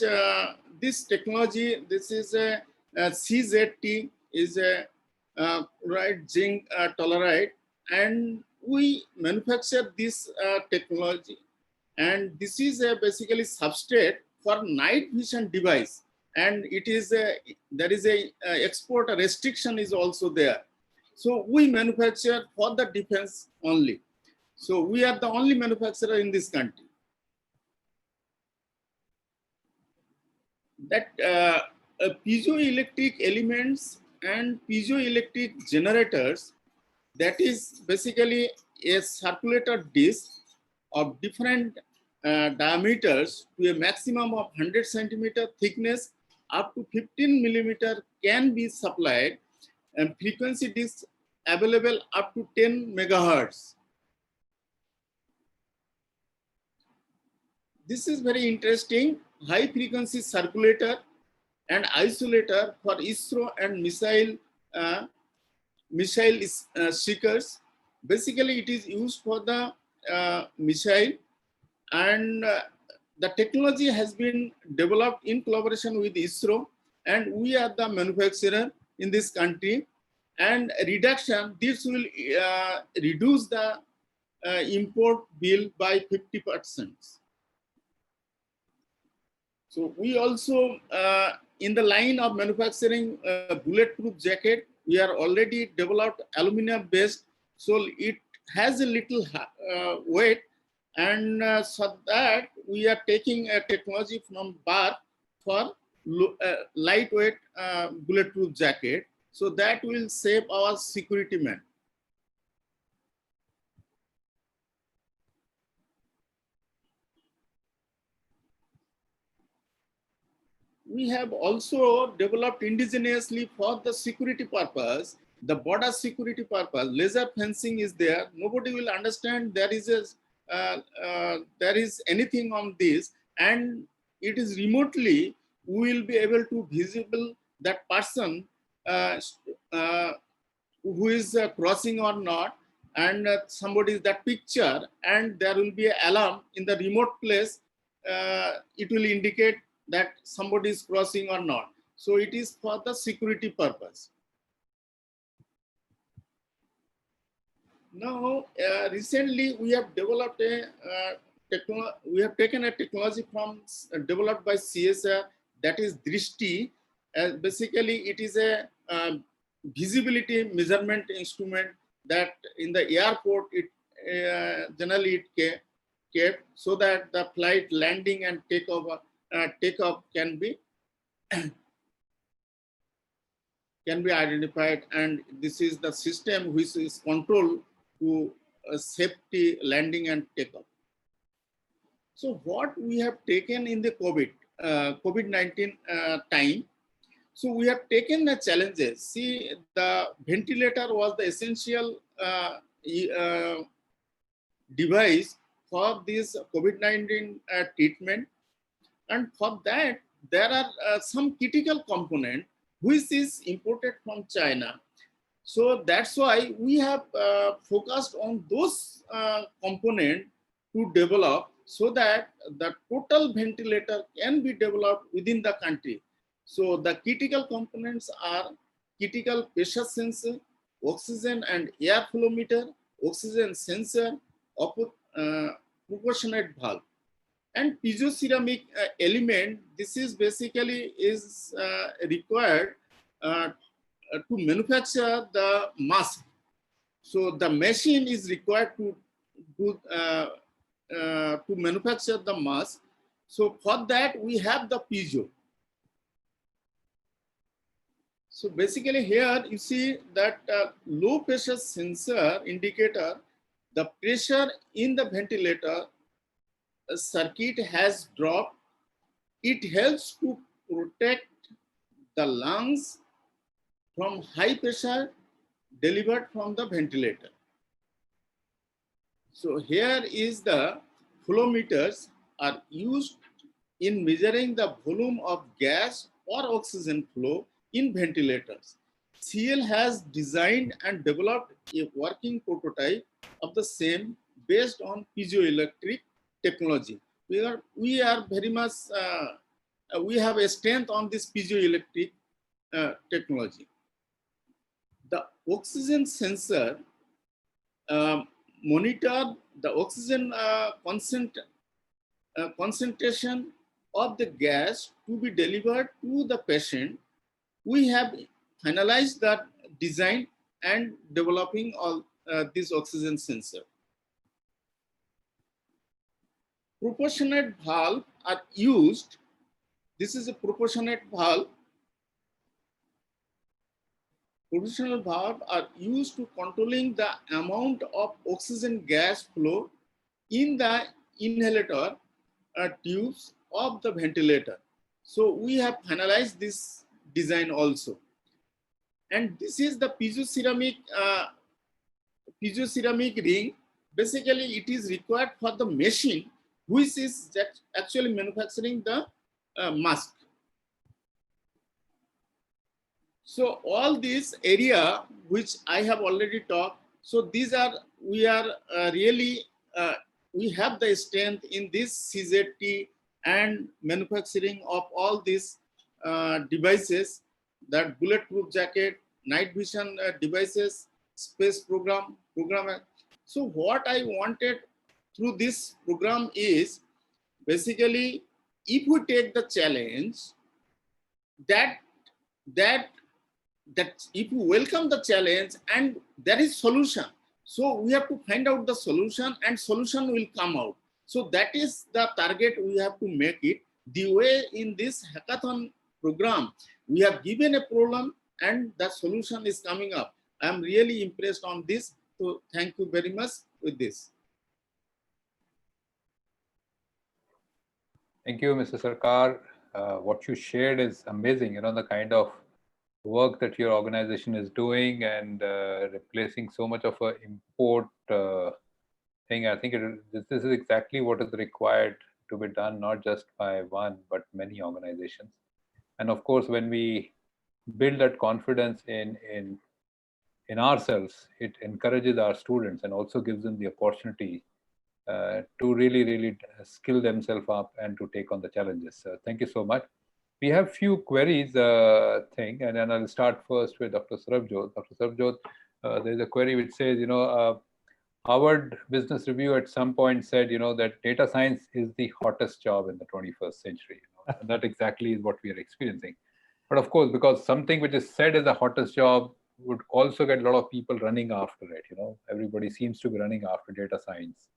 this technology, this is a CZT, is a right zinc tollerite, and we manufacture this technology, and this is a basically substrate for night vision device, and it is a, there is a export restriction is also there. So we manufacture for the defense only. So we are the only manufacturer in this country. That piezoelectric elements and piezoelectric generators, that is basically a circulator disc of different diameters to a maximum of 100 centimeter thickness up to 15 millimeter can be supplied, and frequency discs available up to 10 megahertz. This is very interesting. High frequency circulator and isolator for ISRO and missile seekers. Basically, it is used for the missile, and the technology has been developed in collaboration with ISRO, and we are the manufacturer in this country. And reduction, this will reduce the import bill by 50%. So we also, in the line of manufacturing bulletproof jacket, we are already developed aluminum based, so it has a little weight, and so that we are taking a technology from bar for lightweight bulletproof jacket, so that will save our security men. We have also developed indigenously for the security purpose, the border security purpose. Laser fencing is there. Nobody will understand there is anything on this, and it is remotely we will be able to visible that person who is crossing or not, and somebody is that picture, and there will be an alarm in the remote place. It will indicate that somebody is crossing or not. So it is for the security purpose. Now, recently we have developed a we have taken a technology from developed by CSR, that is Drishti. Basically, it is a visibility measurement instrument that in the airport it generally it kept, so that the flight landing and takeoff can be identified, and this is the system which is control to safety landing and takeoff. So what we have taken in the COVID-19 time, so we have taken the challenges. See, the ventilator was the essential device for this COVID-19 treatment. And for that, there are some critical component which is imported from China. So that's why we have focused on those components to develop, so that the total ventilator can be developed within the country. So the critical components are critical pressure sensor, oxygen and air flow meter, oxygen sensor, proportionate valve. And piezoceramic element, this is basically is required to manufacture the mask. So the machine is required to manufacture the mask. So for that we have the piezo. So basically here you see that low pressure sensor indicator the pressure in the ventilator circuit has dropped. It helps to protect the lungs from high pressure delivered from the ventilator. So here is the flow meters are used in measuring the volume of gas or oxygen flow in ventilators. CL has designed and developed a working prototype of the same based on piezoelectric technology. We are very much, we have a strength on this piezoelectric technology. the oxygen sensor monitor the oxygen concentration of the gas to be delivered to the patient. We have finalized that design and developing all this oxygen sensor. Proportionate valve are used. This is a proportionate valve. Proportional valve are used to controlling the amount of oxygen gas flow in the inhalator tubes of the ventilator. So we have finalized this design also. And this is the piezoceramic ring. Basically, it is required for the machine which is actually manufacturing the mask. So all this area which I have already talked, so these are, we are really, we have the strength in this CZT and manufacturing of all these devices, that bulletproof jacket, night vision devices, space programmer. So what I wanted through this program is basically, if we take the challenge that if you welcome the challenge and there is solution, so we have to find out the solution and solution will come out. So that is the target we have to make it. The way in this hackathon program, we have given a problem and the solution is coming up. I am really impressed on this. So thank you very much with this. Thank you, Mr. Sarkar. What you shared is amazing. You know, the kind of work that your organization is doing and replacing so much of a import thing. I think this is exactly what is required to be done, not just by one, but many organizations. And of course, when we build that confidence in ourselves, it encourages our students and also gives them the opportunity to really skill themselves up and to take on the challenges. Thank you so much. We have few queries and then I'll start first with Dr. Sarabjot. Dr. Sarabjot, there's a query which says, Harvard Business Review at some point said, that data science is the hottest job in the 21st century. And that exactly is what we are experiencing. But of course, because something which is said as the hottest job would also get a lot of people running after it. Everybody seems to be running after data science,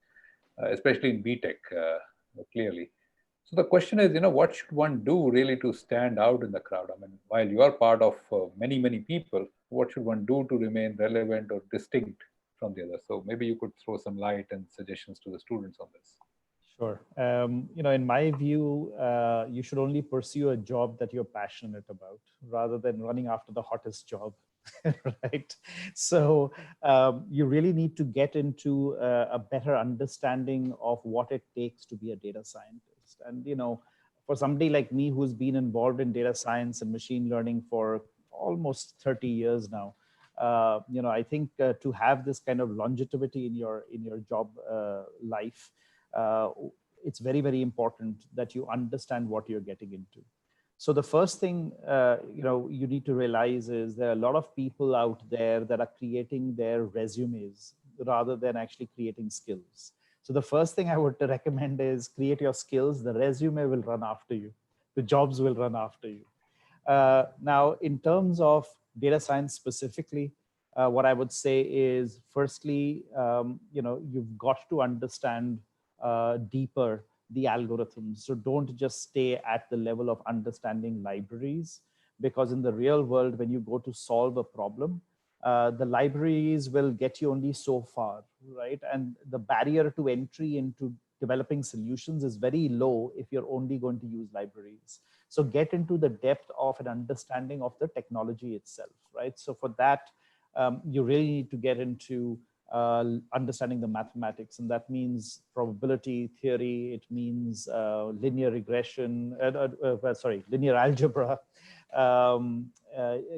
especially in BTech, clearly. So the question is, what should one do really to stand out in the crowd? I mean, while you are part of many people, what should one do to remain relevant or distinct from the others? So maybe you could throw some light and suggestions to the students on this. Sure. In my view, you should only pursue a job that you're passionate about rather than running after the hottest job. Right. So you really need to get into a better understanding of what it takes to be a data scientist. And, for somebody like me who's been involved in data science and machine learning for almost 30 years now, I think to have this kind of longevity in your job life, it's very important that you understand what you're getting into. So the first thing you need to realize is there are a lot of people out there that are creating their resumes rather than actually creating skills. So the first thing I would recommend is create your skills. The resume will run after you. The jobs will run after you. Now, in terms of data science specifically, what I would say is, firstly, you've got to understand deeper the algorithms. So don't just stay at the level of understanding libraries, because in the real world, when you go to solve a problem, the libraries will get you only so far, right? And the barrier to entry into developing solutions is very low if you're only going to use libraries. So get into the depth of an understanding of the technology itself, right? So for that, you really need to get into understanding the mathematics, and that means probability theory. It means linear regression, linear algebra.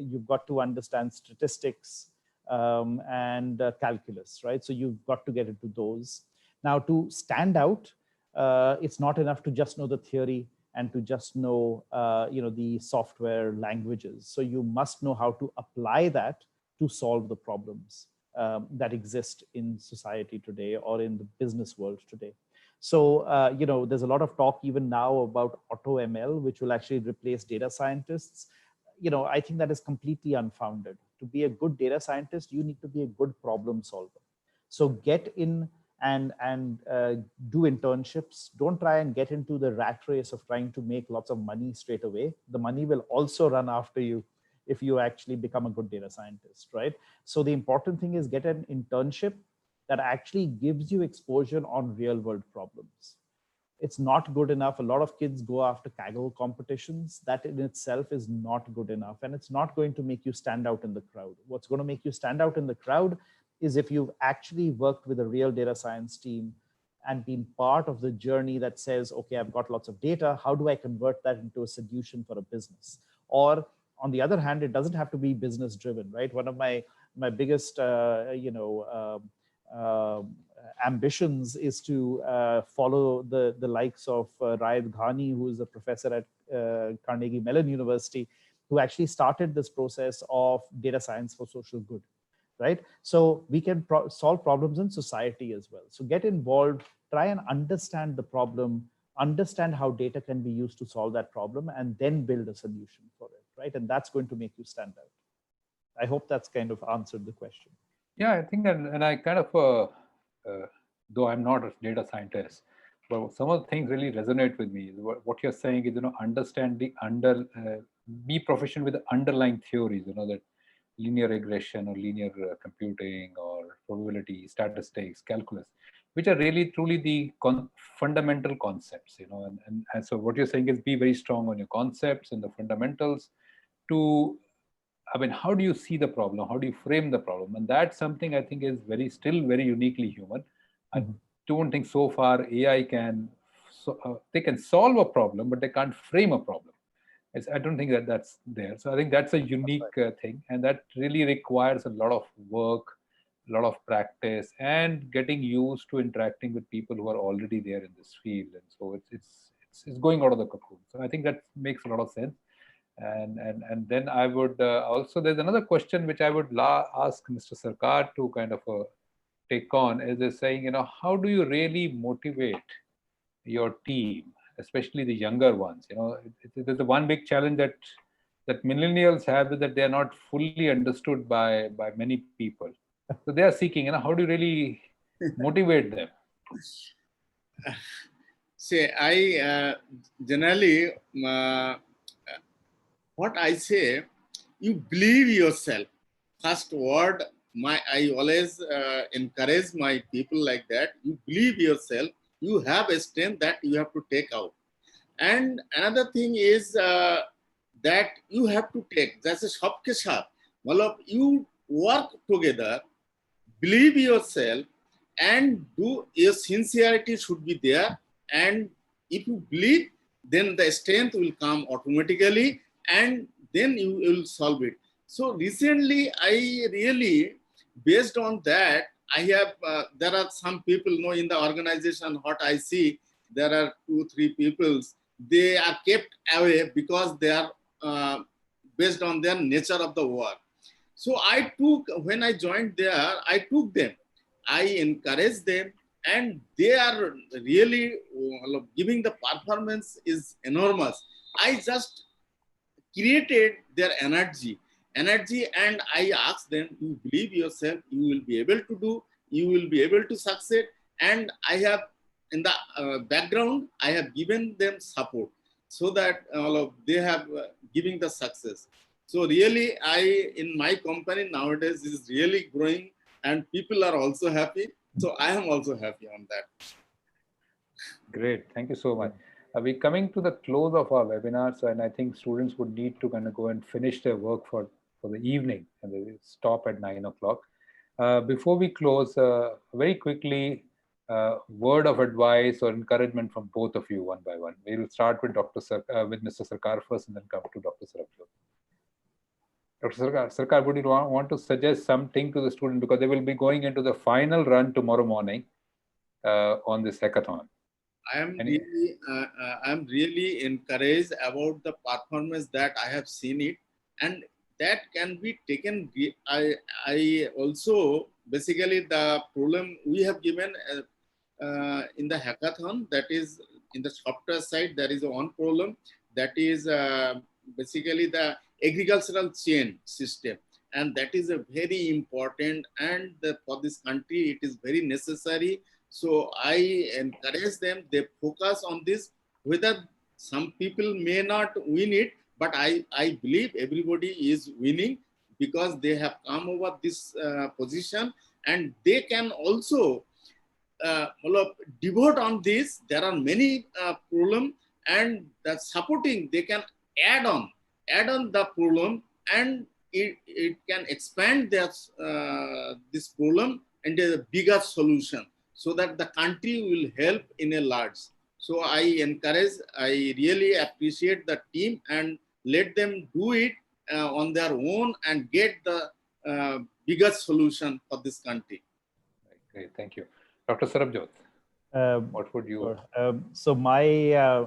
You've got to understand statistics and calculus, right? So you've got to get into those. Now, to stand out, it's not enough to just know the theory and to just know, the software languages. So you must know how to apply that to solve the problems that exist in society today or in the business world today. So, there's a lot of talk even now about auto ML, which will actually replace data scientists. I think that is completely unfounded. To be a good data scientist, you need to be a good problem solver. So get in and do internships. Don't try and get into the rat race of trying to make lots of money straight away. The money will also run after you if you actually become a good data scientist, right? So the important thing is get an internship that actually gives you exposure on real world problems. It's not good enough. A lot of kids go after Kaggle competitions. That in itself is not good enough. And it's not going to make you stand out in the crowd. What's going to make you stand out in the crowd is if you've actually worked with a real data science team and been part of the journey that says, okay, I've got lots of data. How do I convert that into a solution for a business? Or on the other hand, it doesn't have to be business driven, right? One of my biggest, ambitions is to follow the likes of Raed Ghani, who is a professor at Carnegie Mellon University, who actually started this process of data science for social good, right? So we can solve problems in society as well. So get involved, try and understand the problem, understand how data can be used to solve that problem, and then build a solution for it, right? And that's going to make you stand out. I hope that's kind of answered the question. Yeah, I think, and I kind of, though I'm not a data scientist, but some of the things really resonate with me. What you're saying is, understand be proficient with the underlying theories, that linear regression or linear computing or probability, statistics, calculus, which are really truly the fundamental concepts, and so what you're saying is be very strong on your concepts and the fundamentals to, how do you see the problem? How do you frame the problem? And that's something I think is still very uniquely human. I don't think so far AI they can solve a problem, but they can't frame a problem. I don't think that's there. So I think that's a unique thing, and that really requires a lot of work, a lot of practice, and getting used to interacting with people who are already there in this field. And so it's going out of the cocoon. So I think that makes a lot of sense. And then I would also, there's another question which I would ask Mr. Sarkar to kind of take on, is they're saying, how do you really motivate your team, especially the younger ones? There's a one big challenge that millennials have, is that they are not fully understood by many people. So they are seeking, how do you really motivate them? Say, I generally, what I say, you believe yourself. First word, I always encourage my people like that. You believe yourself. You have a strength that you have to take out. And another thing is that you have to take. That's a sabke saath. Malab, you work together, believe yourself, and your sincerity should be there. And if you believe, then the strength will come automatically, and then you will solve it. So recently, I really, based on that, I have, there are some people in the organization, what I see, there are 2-3 people, they are kept away because they are based on their nature of the work. So when I joined there, I took them, I encouraged them, and they are really giving the performance is enormous. I just created their energy, and I asked them, you believe yourself, you will be able to do, you will be able to succeed. And I have, in the background, I have given them support so that they have giving the success. So really, in my company nowadays is really growing, and people are also happy. So I am also happy on that. Great, thank you so much. We're coming to the close of our webinar, so, and I think students would need to kind of go and finish their work for the evening, and they will stop at 9 o'clock. Before we close, very quickly, word of advice or encouragement from both of you, one by one. We will start with with Mr. Sarkar first, and then come to Dr. Sarabjot. Dr. Sarkar, would you want to suggest something to the student, because they will be going into the final run tomorrow morning on this hackathon? I am really encouraged about the performance that I have seen it, and that can be taken. I also, basically the problem we have given in the hackathon, that is in the software side, there is one problem, that is basically the agricultural chain system. And that is a very important, and for this country, it is very necessary. So I encourage them, they focus on this, whether some people may not win it, but I believe everybody is winning, because they have come over this position, and they can also devote on this. There are many problems, and the supporting, they can add on the problem, and it can expand this problem and a bigger solution, so that the country will help in a large. So I really appreciate the team, and let them do it on their own and get the bigger solution for this country. Great, thank you. Dr. Sarabjot, what would you? So my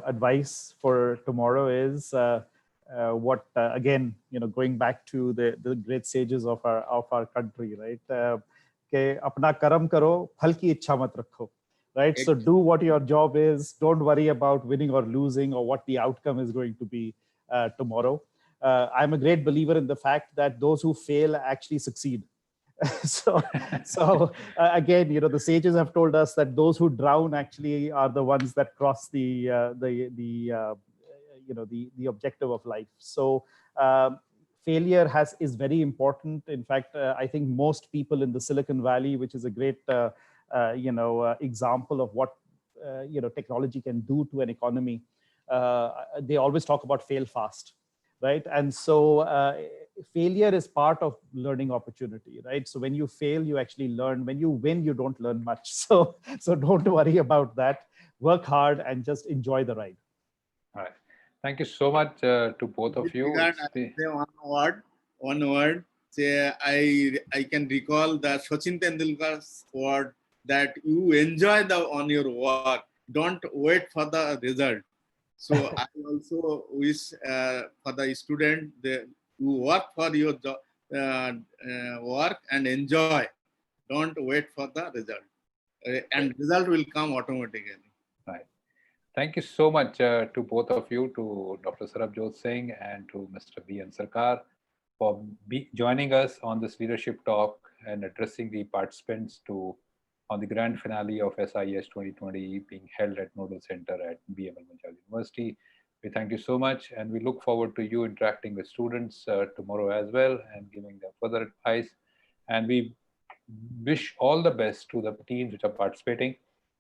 advice for tomorrow is again, going back to the great sages of our country, right? Ke apna karam karo, phal ki ichha mat rakho, right? So do what your job is. Don't worry about winning or losing, or what the outcome is going to be tomorrow. I'm a great believer in the fact that those who fail actually succeed. so again, the sages have told us that those who drown actually are the ones that cross the objective of life. So failure is very important. In fact, I think most people in the Silicon Valley, which is a great example of what technology can do to an economy, they always talk about fail fast, right? And so failure is part of learning opportunity, right? So when you fail, you actually learn. When you win, you don't learn much. So don't worry about that. Work hard and just enjoy the ride. All right. Thank you so much to both of you. I say one word. Say I can recall the Sachin Tendulkar's word, that you enjoy on your work. Don't wait for the result. So I also wish for the student, you work for your job, work and enjoy. Don't wait for the result, and result will come automatically. Right. Thank you so much to both of you, to Dr. Sarabjot Singh and to Mr. B.N. Sarkar, for joining us on this leadership talk and addressing the participants on the grand finale of SIH2020 being held at Nodal Center at BML Punjab University. We thank you so much, and we look forward to you interacting with students tomorrow as well and giving them further advice. And we wish all the best to the teams which are participating.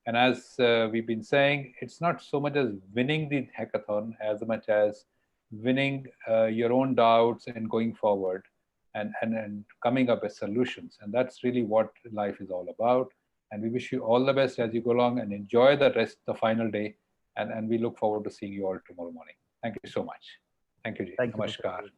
And as we've been saying, it's not so much as winning the hackathon as much as winning your own doubts and going forward and coming up with solutions. And that's really what life is all about. And we wish you all the best as you go along, and enjoy the final day. And we look forward to seeing you all tomorrow morning. Thank you so much. Thank you, Ji. Thank you. Namaskar.